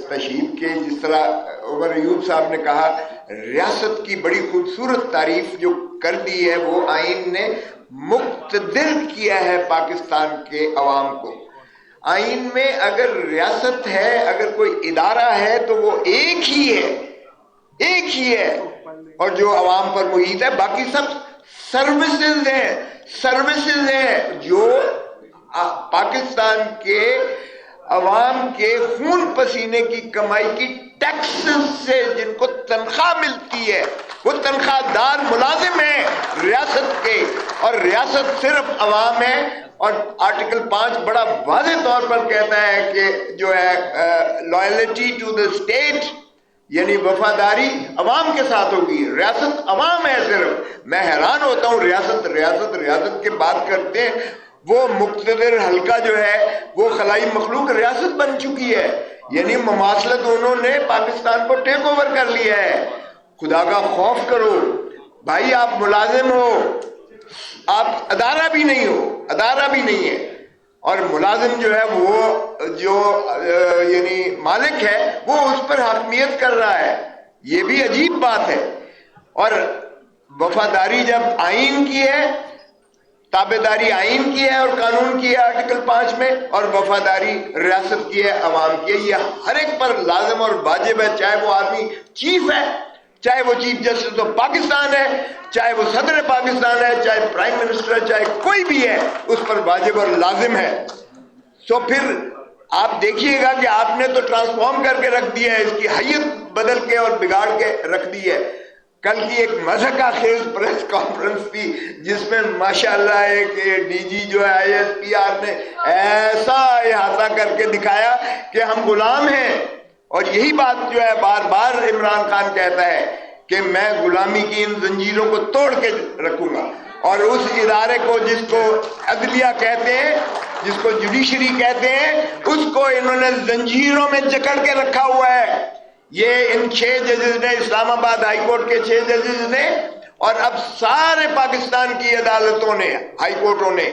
تشہیر کے، جس طرح عمر ایوب صاحب نے کہا، ریاست کی بڑی خوبصورت تعریف جو کر دی ہے وہ آئین نے مقتدر کیا ہے پاکستان کے عوام کو۔ آئین میں اگر ریاست ہے، اگر کوئی ادارہ ہے تو وہ ایک ہی ہے، اور جو عوام پر محیط ہے، باقی سب سروسز ہیں جو پاکستان کے عوام کے خون پسینے کی کمائی کی ٹیکسز سے جن کو تنخواہ ملتی ہے، وہ تنخواہ دار ملازم ہیں ریاست کے، اور ریاست صرف عوام ہے۔ اور آرٹیکل 5 بڑا واضح طور پر کہتا ہے کہ جو ہے لائلٹی ٹو دا اسٹیٹ، یعنی وفاداری عوام کے ساتھ ہوگی۔ ریاست عوام ہے صرف۔ میں حیران ہوتا ہوں، ریاست کے بات کرتے ہیں، وہ مقتدر حلقہ جو ہے وہ خلائی مخلوق ریاست بن چکی ہے، یعنی مماثلت انہوں نے پاکستان کو ٹیک اوور کر لیا ہے۔ خدا کا خوف کرو بھائی، آپ ملازم ہو، آپ ادارہ بھی نہیں ہے، اور ملازم جو ہے وہ جو یعنی مالک ہے وہ اس پر حاکمیت کر رہا ہے، یہ بھی عجیب بات ہے۔ اور وفاداری جب آئین کی ہے، تابعداری آئین کی ہے اور قانون کی ہے آرٹیکل 5 میں، اور وفاداری ریاست کی ہے، عوام کی ہے، یہ ہر ایک پر لازم اور واجب ہے، چاہے وہ آدمی چیف ہے، چاہے وہ چیف جسٹس آف پاکستان ہے، چاہے وہ صدر پاکستان ہے، چاہے پرائم منسٹر ہے، چاہے کوئی بھی ہے، اس پر واجب اور لازم ہے۔ تو پھر آپ دیکھیے گا کہ آپ نے تو ٹرانسفارم کر کے رکھ دیا ہے، اس کی حیت بدل کے اور بگاڑ کے رکھ دی ہے۔ کل کی ایک مضحکہ خیز پریس کانفرنس تھی جس میں ماشاءاللہ ایک ڈی جی جو ہے ISPR نے ایسا احاطہ کر کے دکھایا کہ ہم غلام ہیں، اور یہی بات جو ہے بار بار عمران خان کہتا ہے کہ میں غلامی کی ان زنجیروں کو توڑ کے رکھوں گا، اور اس ادارے کو جس کو عدلیہ کہتے ہیں، جس کو جوڈیشری کہتے ہیں، اس کو انہوں نے زنجیروں میں جکڑ کے رکھا ہوا ہے۔ یہ ان 6 ججز نے، اسلام آباد ہائی کورٹ کے 6 ججز نے، اور اب سارے پاکستان کی عدالتوں نے، ہائی کورٹوں نے،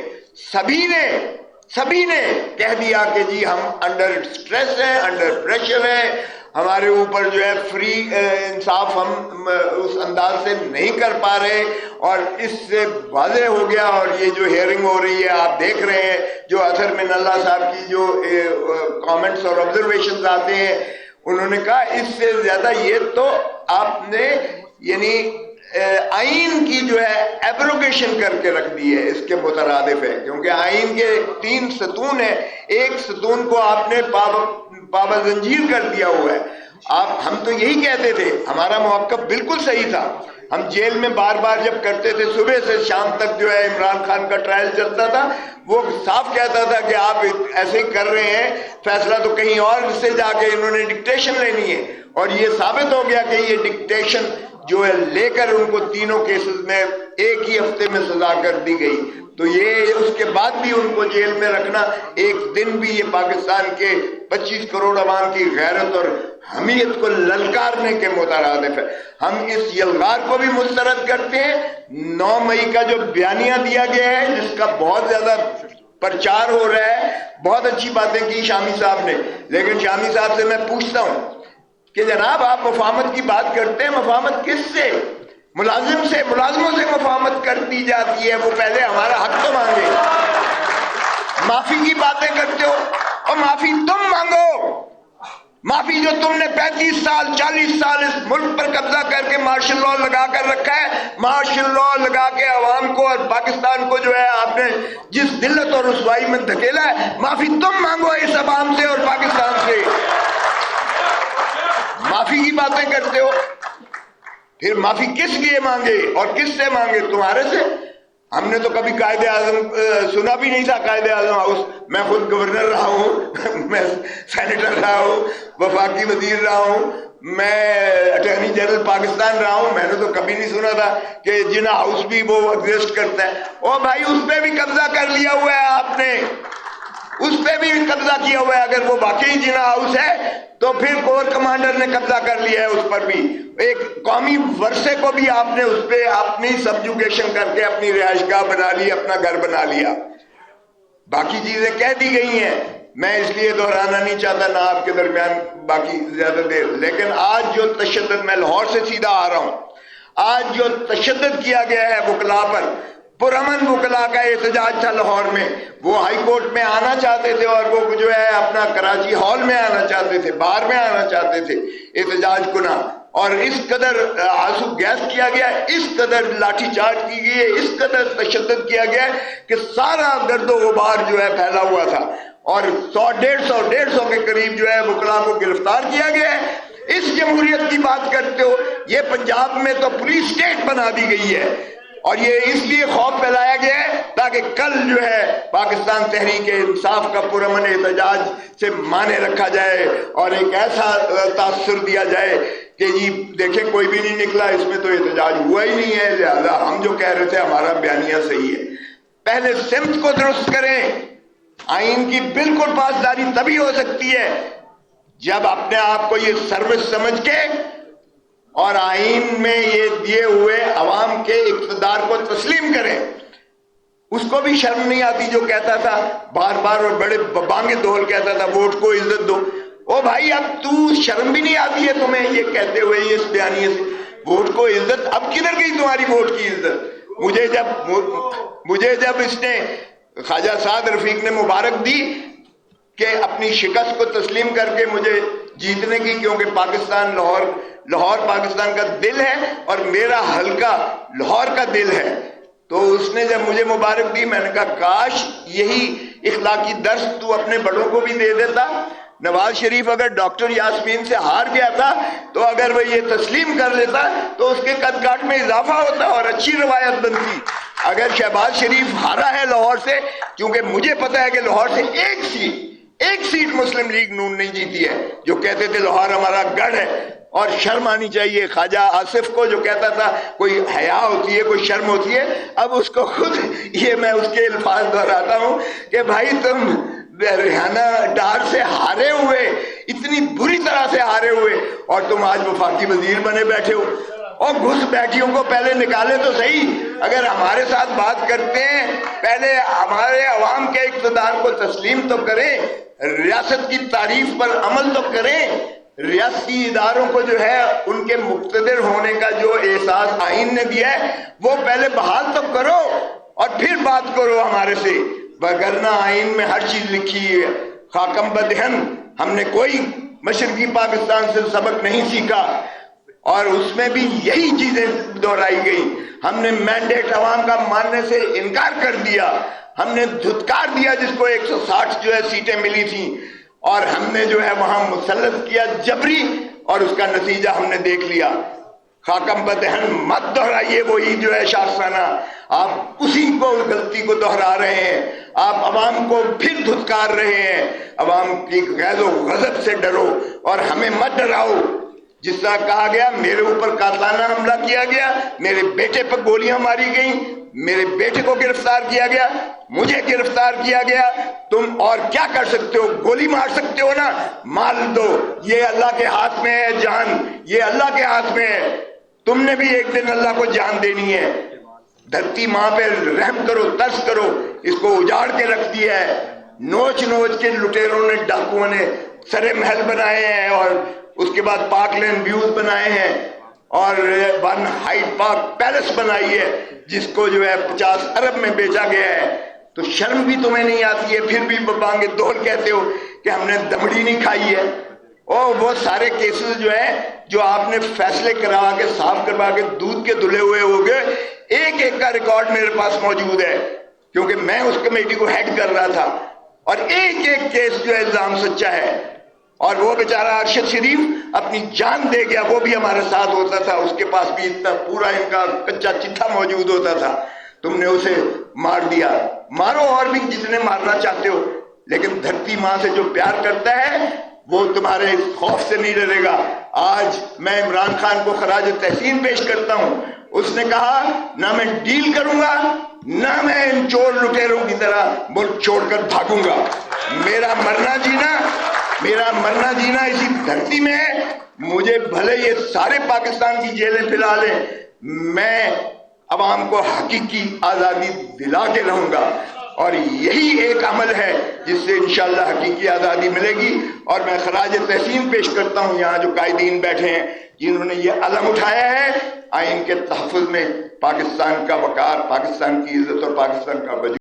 سبھی نے کہہ دیا کہ جی ہم انڈر سٹریس ہیں، انڈر پریشر ہیں، ہمارے اوپر جو ہے فری انصاف ہم اس انداز سے نہیں کر پا رہے، اور اس سے واضح ہو گیا۔ اور یہ جو ہیئرنگ ہو رہی ہے آپ دیکھ رہے ہیں، جو اظہر من اللہ صاحب کی جو کامنٹس اور آبزرویشنز آتے ہیں، انہوں نے کہا اس سے زیادہ یہ تو آپ نے یعنی آئین کی جو ہے ایبروگیشن کر کے رکھ دی ہے، اس کے مترادف ہے، کیونکہ آئین کے 3 ستون ہیں، ایک ستون کو آپ نے پابند زنجیر کر دیا ہوا ہے۔ ہم تو یہی کہتے تھے، ہمارا موقف بالکل صحیح تھا، ہم جیل میں بار بار جب کرتے تھے، صبح سے شام تک جو ہے عمران خان کا ٹرائل چلتا تھا، وہ صاف کہتا تھا کہ آپ ایسے ہی کر رہے ہیں، فیصلہ تو کہیں اور سے جا کے انہوں نے ڈکٹیشن لینی ہے، اور یہ ثابت ہو گیا کہ یہ ڈکٹیشن جو ہے لے کر ان کو تینوں کیسز میں ایک ہی ہفتے میں سزا کر دی گئی۔ تو یہ اس کے بعد بھی ان کو جیل میں رکھنا ایک دن بھی یہ پاکستان کے 25 کروڑ عوام کی غیرت اور حمیت کو للکارنے کے مترادف ہے۔ ہم اس یلغار کو بھی مسترد کرتے ہیں۔ 9 مئی کا جو بیانیہ دیا گیا ہے، جس کا بہت زیادہ پرچار ہو رہا ہے، بہت اچھی باتیں کی شامی صاحب نے، لیکن شامی صاحب سے میں پوچھتا ہوں کہ جناب آپ مفاہمت کی بات کرتے ہیں، مفاہمت کس سے؟ ملازموں سے مفاہمت کر دی جاتی ہے، وہ پہلے ہمارا حق تو مانگے۔ معافی کی باتیں کرتے ہو، اور معافی تم مانگو، معافی جو تم نے 35 سال 40 سال اس ملک پر قبضہ کر کے مارشل لاء لگا کر رکھا ہے، مارشل لاء لگا کے عوام کو اور پاکستان کو جو ہے آپ نے جس ذلت اور رسوائی میں دھکیلا ہے، معافی تم مانگو اس عوام سے اور پاکستان سے۔ معافی کی باتیں کرتے ہو، پھر معافی کس لیے مانگے اور کس سے مانگے؟ تمہارے سے؟ ہم نے تو کبھی قائد اعظم سنا بھی نہیں تھا، قائد اعظم ہاؤس۔ میں خود گورنر رہا ہوں، میں سینیٹر رہا ہوں، وفاقی وزیر رہا ہوں، میں اٹارنی جنرل پاکستان رہا ہوں، میں نے تو کبھی نہیں سنا تھا کہ جناح ہاؤس بھی وہ ایگزسٹ کرتا ہے۔ او بھائی، اس پہ بھی قبضہ کر لیا ہوا ہے آپ نے، اس پہ بھی قبضہ کیا ہوا ہے۔ اگر وہ واقعی جناح ہاؤس ہے تو پھر کور کمانڈر نے قبضہ کر لیا ہے اس پر بھی۔ ایک قومی ورثے کو بھی آپ نے اس پہ اپنی سبجوگیشن کر کے اپنی رہائش گاہ بنا لی، اپنا گھر بنا لیا۔ باقی چیزیں کہہ دی گئی ہیں، میں اس لیے دہرانا نہیں چاہتا نہ آپ کے درمیان باقی زیادہ دیر، لیکن آج جو تشدد، میں لاہور سے سیدھا آ رہا ہوں، آج جو تشدد کیا گیا ہے وکلاء پر، پرامن وکلاء کا احتجاج تھا لاہور میں، وہ ہائی کورٹ میں آنا چاہتے تھے اور وہ جو ہے اپنا کراچی ہال میں آنا چاہتے تھے، بار میں آنا چاہتے تھے احتجاج کناں، اور اس قدر آنسو گیس کیا گیا، اس قدر لاٹھی چارج کی گئی ہے، اس قدر تشدد کیا گیا ہے کہ سارا گرد و غبار جو ہے پھیلا ہوا تھا، اور 100 150 کے قریب جو ہے وکلاء کو گرفتار کیا گیا ہے۔ اس جمہوریت کی بات کرتے ہو، یہ پنجاب میں تو پولیس اسٹیٹ بنا دی گئی ہے، اور یہ اس لیے خوف پھیلایا گیا ہے تاکہ کل جو ہے پاکستان تحریک انصاف کا پرامن احتجاج سے مانے رکھا جائے اور ایک ایسا تاثر دیا جائے کہ جی دیکھیں کوئی بھی نہیں نکلا، اس میں تو احتجاج ہوا ہی نہیں ہے، لہذا ہم جو کہہ رہے تھے ہمارا بیانیہ صحیح ہے۔ پہلے سمت کو درست کریں۔ آئین کی بالکل پاسداری تبھی ہو سکتی ہے جب اپنے آپ کو یہ سروس سمجھ کے اور آئین میں یہ دیے ہوئے عوام کے اقتدار کو تسلیم کریں۔ اس کو بھی شرم نہیں آتی جو کہتا تھا بار بار اور بڑے بانگے دول کہتا تھا ووٹ کو عزت دو۔ او بھائی اب تو شرم بھی نہیں آتی ہے تمہیں یہ کہتے ہوئے اس بیانیے سے ووٹ کو عزت؟ اب کدھر گئی تمہاری ووٹ کی عزت؟ مجھے جب اس نے خواجہ سعد رفیق نے مبارک دی کہ اپنی شکست کو تسلیم کر کے مجھے جیتنے کی، کیونکہ پاکستان لاہور پاکستان کا دل ہے اور میرا حلقہ لاہور کا دل ہے، تو اس نے جب مجھے مبارک دی میں نے کہا کاش یہی اخلاقی درس تو اپنے بڑوں کو بھی دے دیتا۔ نواز شریف اگر ڈاکٹر یاسمین سے ہار گیا تھا تو اگر وہ یہ تسلیم کر لیتا تو اس کے قد کاٹ میں اضافہ ہوتا اور اچھی روایت بنتی۔ اگر شہباز شریف ہارا ہے لاہور سے، کیونکہ مجھے پتا ہے کہ لاہور سے ایک سیٹ مسلم لیگ نون نہیں جیتی ہے، جو کہتے تھے لاہور ہمارا گڑھ ہے، اور شرم آنی چاہیے خواجہ آصف کو جو کہتا تھا کوئی حیا ہوتی ہے کوئی شرم ہوتی ہے، اب اس کو خود یہ میں اس کے الفاظ دہراتا ہوں کہ بھائی تم ریحانہ ڈار سے ہارے ہوئے، اتنی بری طرح سے ہارے ہوئے، اور تم آج وفاقی وزیر بنے بیٹھے ہو، اور گھس بیٹھیوں کو پہلے نکالے تو صحیح۔ اگر ہمارے ساتھ بات کرتے ہیں پہلے ہمارے عوام کے اقتدار کو تسلیم تو کریں، ریاست کی تعریف پر عمل تو کریں، ریاستی اداروں کو جو ہے ان کے مقتدر ہونے کا جو احساس آئین نے دیا ہے وہ پہلے بحال تو کرو اور پھر بات کرو ہمارے سے، وگرنہ آئین میں ہر چیز لکھی ہے۔ خاکم بدہن ہم نے کوئی مشرقی پاکستان سے سبق نہیں سیکھا، اور اس میں بھی یہی چیزیں دہرائی گئی۔ ہم نے مینڈیٹ عوام کا ماننے سے انکار کر دیا، ہم نے دھتکار دیا جس کو 160 جو ہے سیٹیں ملی تھیں، اور ہم نے جو ہے وہاں مسلط کیا جبری، اور اس کا نتیجہ ہم نے دیکھ لیا۔ خاکم بدہن مت دہرائیے وہی جو ہے شاخسانہ، آپ اسی کو غلطی کو دہرا رہے ہیں، آپ عوام کو پھر دھتکار رہے ہیں۔ عوام کی غیظ و غضب سے ڈرو اور ہمیں مت ڈراؤ۔ جس طرح کہا گیا میرے اوپر قاتلانہ حملہ کیا گیا، میرے بیٹے پر گولیاں ماری گئیں، میرے بیٹے کو گرفتار کیا گیا، مجھے گرفتار کیا گیا، تم اور کیا کر سکتے ہو؟ گولی مار سکتے ہو نا، مار دو، یہ اللہ کے ہاتھ میں ہے جان، یہ اللہ کے ہاتھ میں ہے، تم نے بھی ایک دن اللہ کو جان دینی ہے۔ دھرتی ماں پہ رحم کرو، ترس کرو، اس کو اجاڑ کے رکھ دیا ہے، نوچ کے لٹیروں نے ڈاکوؤں نے سرے محل بنائے ہیں، اور اس کے بعد پارک لین ویوز بنائے ہیں، اور ون ہائیڈ پارک پیلس بنائی ہے جس کو جو ہے 50 ارب میں بیچا گیا ہے۔ تو شرم بھی تمہیں نہیں آتی ہے، پھر بھی بانگے دول کہتے ہو کہ ہم نے دمڑی نہیں کھائی ہے۔ اور وہ سارے کیسز جو ہیں جو آپ نے فیصلے کروا کے صاف کروا کے دودھ کے دھلے ہوئے ہو گئے، ایک ایک کا ریکارڈ میرے پاس موجود ہے، کیونکہ میں اس کمیٹی کو ہیڈ کر رہا تھا، اور ایک ایک کیس جو ہے الزام سچا ہے۔ اور وہ بیچارہ ارشد شریف اپنی جان دے گیا، وہ بھی ہمارے ساتھ ہوتا تھا، اس کے پاس بھی اتنا پورا ان کا کچا چٹھا موجود ہوتا تھا، تم نے اسے مار دیا۔ مارو اور بھی جتنے مارنا چاہتے ہو، لیکن دھرتی ماں سے جو پیار کرتا ہے وہ تمہارے خوف سے نہیں ڈرے گا۔ آج میں عمران خان کو خراج تحسین پیش کرتا ہوں، اس نے کہا نہ میں ڈیل کروں گا، نہ میں ان چور لٹیروں کی طرح ملک چھوڑ کر بھاگوں گا۔ میرا مرنا جینا اسی دھرتی میں ہے، مجھے بھلے یہ سارے پاکستان کی جیلیں پھیلا لیں، میں عوام کو حقیقی آزادی دلا کے رہوں گا۔ اور یہی ایک عمل ہے جس سے انشاءاللہ حقیقی آزادی ملے گی. اور میں خراج تحسین پیش کرتا ہوں یہاں جو قائدین بیٹھے ہیں جنہوں نے یہ علم اٹھایا ہے آئین کے تحفظ میں پاکستان کا وقار، پاکستان کی عزت اور پاکستان کا وجود